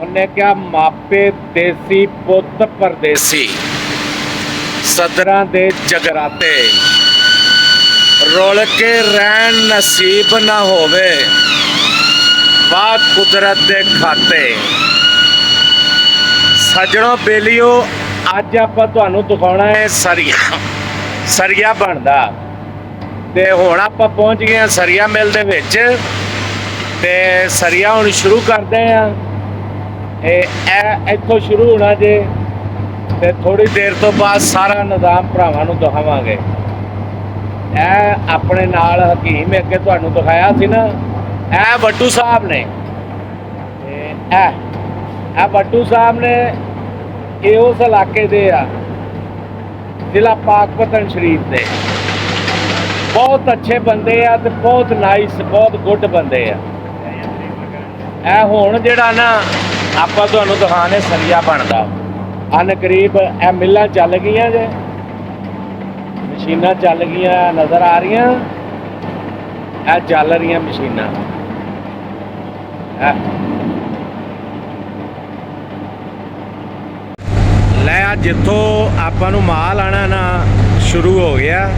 ਉਹਨੇ ਕਿਹਾ ਮਾਪੇ ਦੇਸੀ ਪੁੱਤ ਪਰਦੇਸੀ, ਸਦਰਾਂ ਦੇ ਜਗਰਾਤੇ, ਰੁਲ ਕੇ ਰਹਿਣ ਨਸੀਬ ਨਾ ਹੋਵੇ, ਵਾਹ ਕੁਦਰਤ ਦੇ ਖਾਤੇ। ਸੱਜਣੋ ਬੇਲੀਓ, ਅੱਜ ਆਪਾਂ ਤੁਹਾਨੂੰ ਦਿਖਾਉਣਾ ਹੈ ਸਰੀਆ ਬਣਦਾ। ਤੇ ਹੁਣ ਆਪਾਂ ਪਹੁੰਚ ਗਏ ਹਾਂ ਸਰੀਆ ਮਿਲ ਦੇ ਵਿੱਚ, ਤੇ ਸਰੀਆ ਹੁਣ ਸ਼ੁਰੂ ਕਰਦੇ ਆ। ਇਹ ਇੱਥੋਂ ਸ਼ੁਰੂ ਹੋਣਾ ਜੇ, ਤੇ ਥੋੜੀ ਦੇਰ ਤੋਂ ਬਾਅਦ ਸਾਰਾ ਨਿਜ਼ਾਮ ਭਰਾਵਾਂ ਨੂੰ ਦਿਖਾਵਾਂਗੇ। ਇਹ ਆਪਣੇ ਨਾਲ ਹਕੀਮ ਅੱਗੇ ਤੁਹਾਨੂੰ ਦਿਖਾਇਆ ਸੀ ਨਾ, ਇਹ ਵੱਟੂ ਸਾਹਿਬ ਨੇ, ਇਹ ਵੱਟੂ ਸਾਹਿਬ ਨੇ, ਇਹ ਉਸ ਇਲਾਕੇ ਦੇ ਆ, ਜ਼ਿਲ੍ਹਾ ਪਾਕਪਤਨ ਸ਼ਰੀਫ ਦੇ। ਬਹੁਤ ਅੱਛੇ ਬੰਦੇ ਆ ਤੇ ਬਹੁਤ ਨਾਈਸ, ਬਹੁਤ ਗੁੱਡ ਬੰਦੇ ਆ। ਇਹ ਹੁਣ ਜਿਹੜਾ ਨਾ ਆਪਾਂ ਤੁਹਾਨੂੰ ਦਿਖਾਣੇ ਸਰੀਆ ਬਣਦਾ ਹਨ। ਕਰੀਬ ਇਹ ਮਿੱਲਾਂ ਚੱਲ ਗਈਆਂ ਜੇ, ਮਸ਼ੀਨਾਂ ਚੱਲ ਗਈਆਂ ਨਜ਼ਰ ਆ ਰਹੀਆਂ, ਇਹ ਚੱਲ ਰਹੀਆਂ ਮਸ਼ੀਨਾਂ। ਲੈ ਆ ਜਿੱਥੋਂ ਆਪਾਂ ਨੂੰ ਮਾਲ ਆਣਾ ਨਾ ਸ਼ੁਰੂ ਹੋ ਗਿਆ।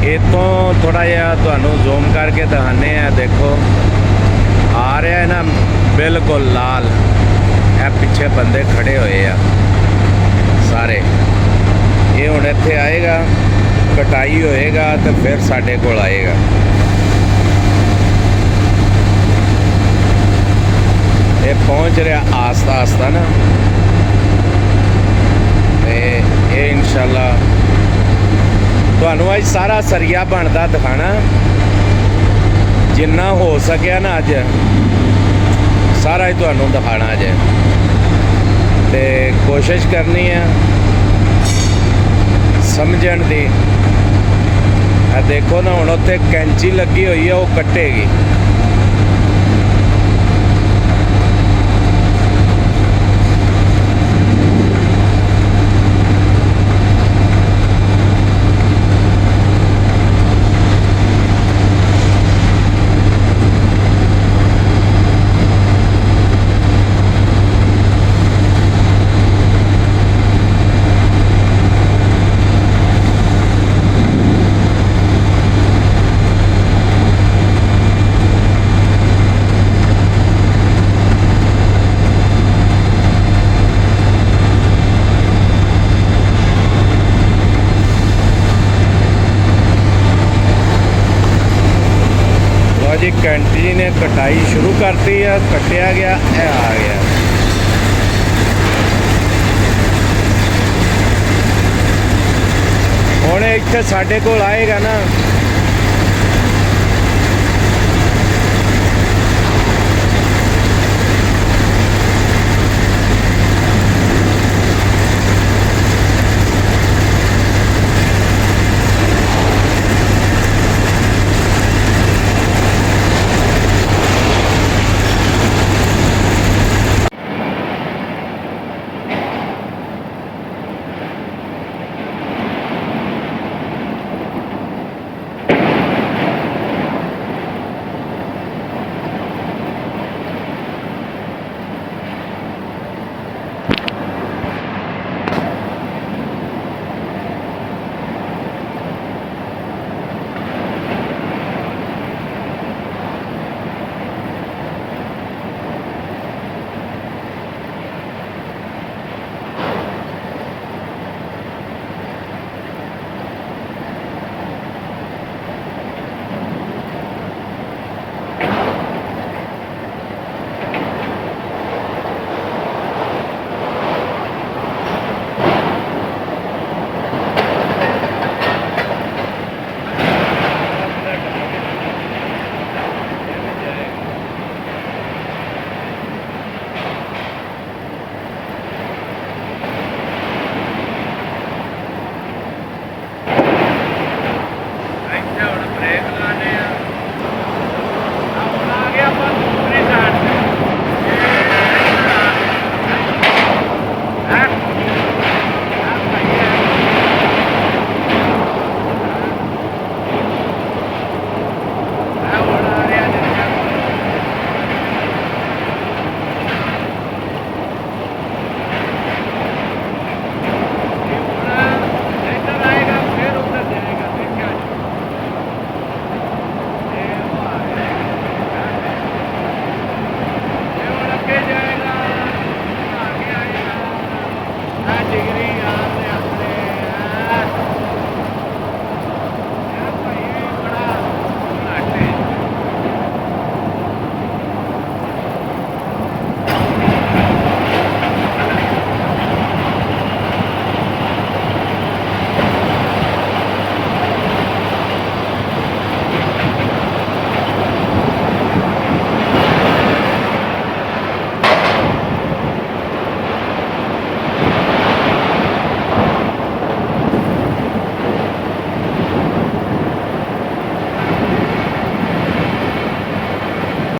ਇੱਥੋਂ ਥੋੜਾ ਜਿਹਾ ਤੁਹਾਨੂੰ ਜ਼ੂਮ ਕਰਕੇ ਦਿਖਾਉਂਦੇ ਆ। ਦੇਖੋ ਆ ਰਿਹਾ ਨਾ ਬਿਲਕੁਲ ਲਾਲ, ਇਹ ਪਿੱਛੇ ਬੰਦੇ ਖੜੇ ਹੋਏ ਆ ਸਾਰੇ। ਇਹ ਹੁਣ ਇੱਥੇ ਆਏਗਾ, ਕਟਾਈ ਹੋਏਗਾ ਤੇ ਫਿਰ ਸਾਡੇ ਕੋਲ ਆਏਗਾ। ਇਹ ਪਹੁੰਚ ਰਿਹਾ ਆਸਤਾ ਆਸਤਾ ਨਾ, ਤੇ ਇਹ ਇਨਸ਼ਾਅੱਲਾ ਤੁਹਾਨੂੰ ਅੱਜ ਸਾਰਾ ਸਰੀਆ ਬਣਦਾ ਦਿਖਾਣਾ। ਜਿੰਨਾ ਹੋ ਸਕਿਆ ਨਾ ਅੱਜ ਸਾਰਾ ਹੀ ਤੁਹਾਨੂੰ ਦਿਖਾਣਾ ਜੇ, ਤੇ ਕੋਸ਼ਿਸ਼ ਕਰਨੀ ਆ ਸਮਝਣ ਦੀ। ਆ ਦੇਖੋ ਨਾ, ਹੁਣ ਉੱਥੇ ਕੈਂਚੀ ਲੱਗੀ ਹੋਈ ਆ, ਉਹ ਕੱਟੇਗੀ। जी कैंटी ने कटाई शुरू करती है, कटिया गया, यह आ गया। हुण इत्थे साडे कोल आएगा ना,